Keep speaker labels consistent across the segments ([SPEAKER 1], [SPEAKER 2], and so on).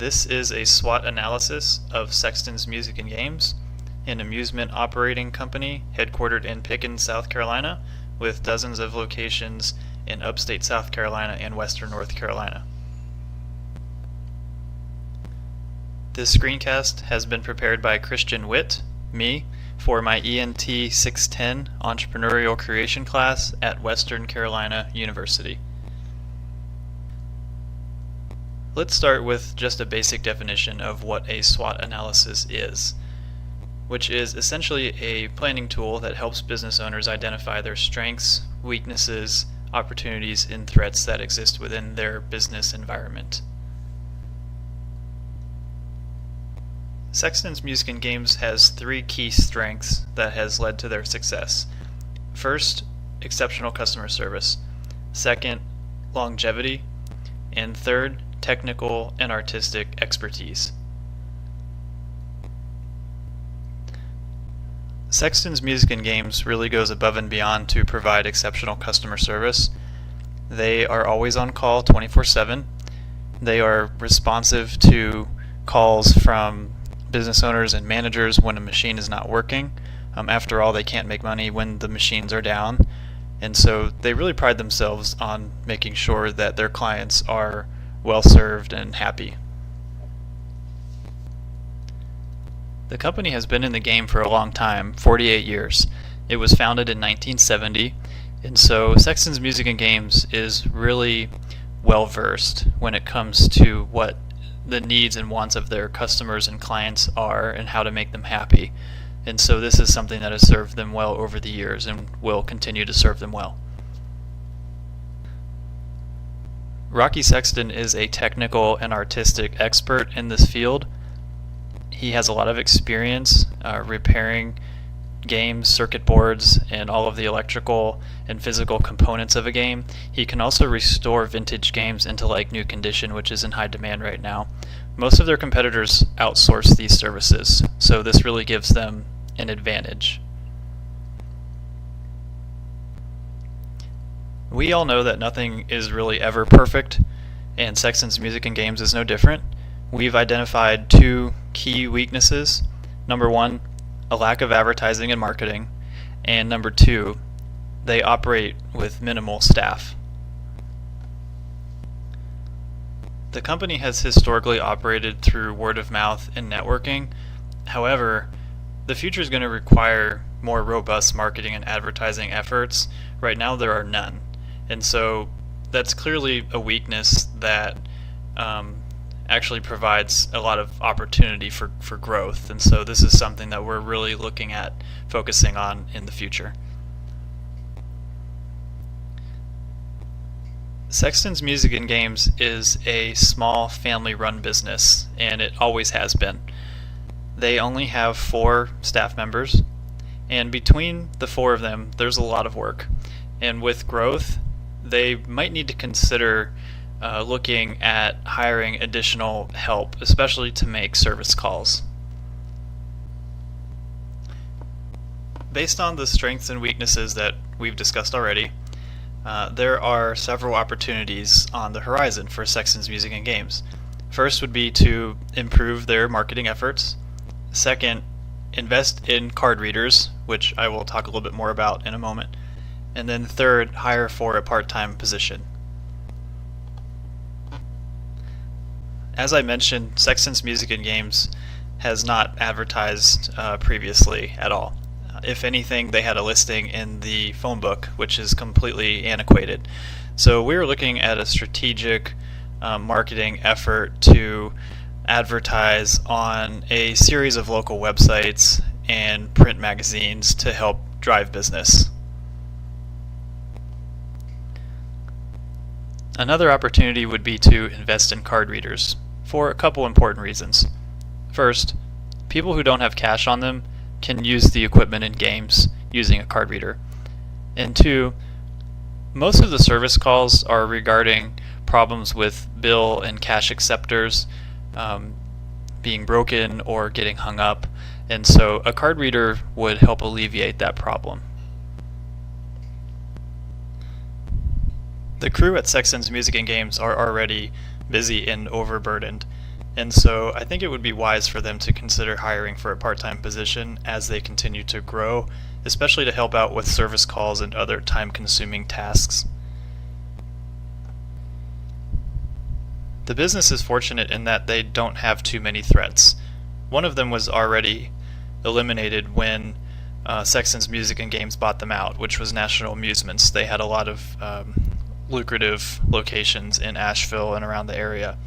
[SPEAKER 1] This is a SWOT analysis of Sexton's Music and Games, an amusement operating company headquartered in Pickens, South Carolina, with dozens of locations in upstate South Carolina and western North Carolina. This screencast has been prepared by Christian Witt, me, for my ENT 610 entrepreneurial creation class at Western Carolina University. Let's start with just a basic definition of what a SWOT analysis is, which is essentially a planning tool that helps business owners identify their strengths, weaknesses, opportunities, and threats that exist within their business environment. Sexton's Music and Games has three key strengths that has led to their success. First, exceptional customer service. Second, longevity. And third, technical and artistic expertise. Sexton's Music and Games really goes above and beyond to provide exceptional customer service. They are always on call 24/7. They are responsive to calls from business owners and managers when a machine is not working. After all, they can't make money when the machines are down. And so they really pride themselves on making sure that their clients are well served and happy. The company has been in the game for a long time, 48 years. It was founded in 1970, and so Sexton's Music and Games is really well versed when it comes to what the needs and wants of their customers and clients are and how to make them happy. And so this is something that has served them well over the years and will continue to serve them well. Rocky Sexton is a technical and artistic expert in this field. He has a lot of experience repairing games, circuit boards, and all of the electrical and physical components of a game. He can also restore vintage games into like new condition, which is in high demand right now. Most of their competitors outsource these services, so this really gives them an advantage. We all know that nothing is really ever perfect, and Sexton's Music and Games is no different. We've identified two key weaknesses. Number one, a lack of advertising and marketing, and number two, they operate with minimal staff. The company has historically operated through word of mouth and networking. However, the future is going to require more robust marketing and advertising efforts. Right now there are none. And so that's clearly a weakness that actually provides a lot of opportunity for growth. And so this is something that we're really looking at focusing on in the future. Sexton's Music and Games is a small family-run business, and it always has been. They only have 4 staff members, and between the 4 of them, there's a lot of work. And with growth, they might need to consider looking at hiring additional help, especially to make service calls. Based on the strengths and weaknesses that we've discussed already, there are several opportunities on the horizon for Sexton's Music and Games. First would be to improve their marketing efforts. Second, invest in card readers, which I will talk a little bit more about in a moment. And then third, hire for a part-time position. As I mentioned, Sexton's Music and Games has not advertised previously at all. If anything, they had a listing in the phone book, which is completely antiquated. So we were looking at a strategic marketing effort to advertise on a series of local websites and print magazines to help drive business. Another opportunity would be to invest in card readers for a couple important reasons. First, people who don't have cash on them can use the equipment in games using a card reader. And two, most of the service calls are regarding problems with bill and cash acceptors being broken or getting hung up, and so a card reader would help alleviate that problem. The crew at Sexton's Music and Games are already busy and overburdened. And so I think it would be wise for them to consider hiring for a part-time position as they continue to grow, especially to help out with service calls and other time-consuming tasks. The business is fortunate in that they don't have too many threats. One of them was already eliminated when Sexton's Music and Games bought them out, which was National Amusements. They had a lot of lucrative locations in Asheville and around the area.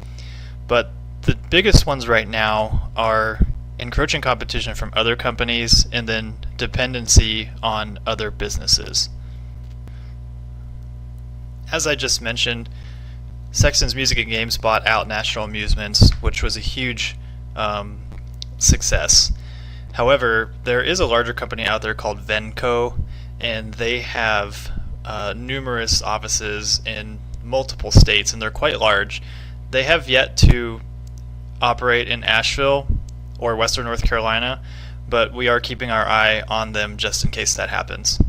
[SPEAKER 1] But the biggest ones right now are encroaching competition from other companies and then dependency on other businesses. As I just mentioned, Sexton's Music and Games bought out National Amusements, which was a huge success. However, there is a larger company out there called Venco, and they have numerous offices in multiple states, and they're quite large. They have yet to operate in Asheville or Western North Carolina, but we are keeping our eye on them just in case that happens.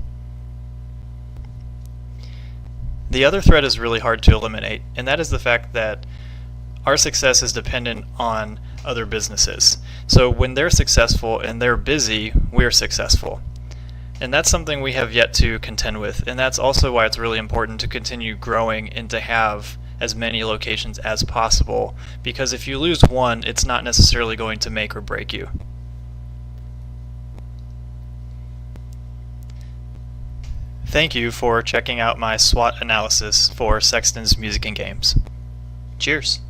[SPEAKER 1] The other threat is really hard to eliminate, and that is the fact that our success is dependent on other businesses. So when they're successful and they're busy, we're successful. And that's something we have yet to contend with, and that's also why it's really important to continue growing and to have as many locations as possible, because if you lose one, it's not necessarily going to make or break you. Thank you for checking out my SWOT analysis for Sexton's Music and Games. Cheers!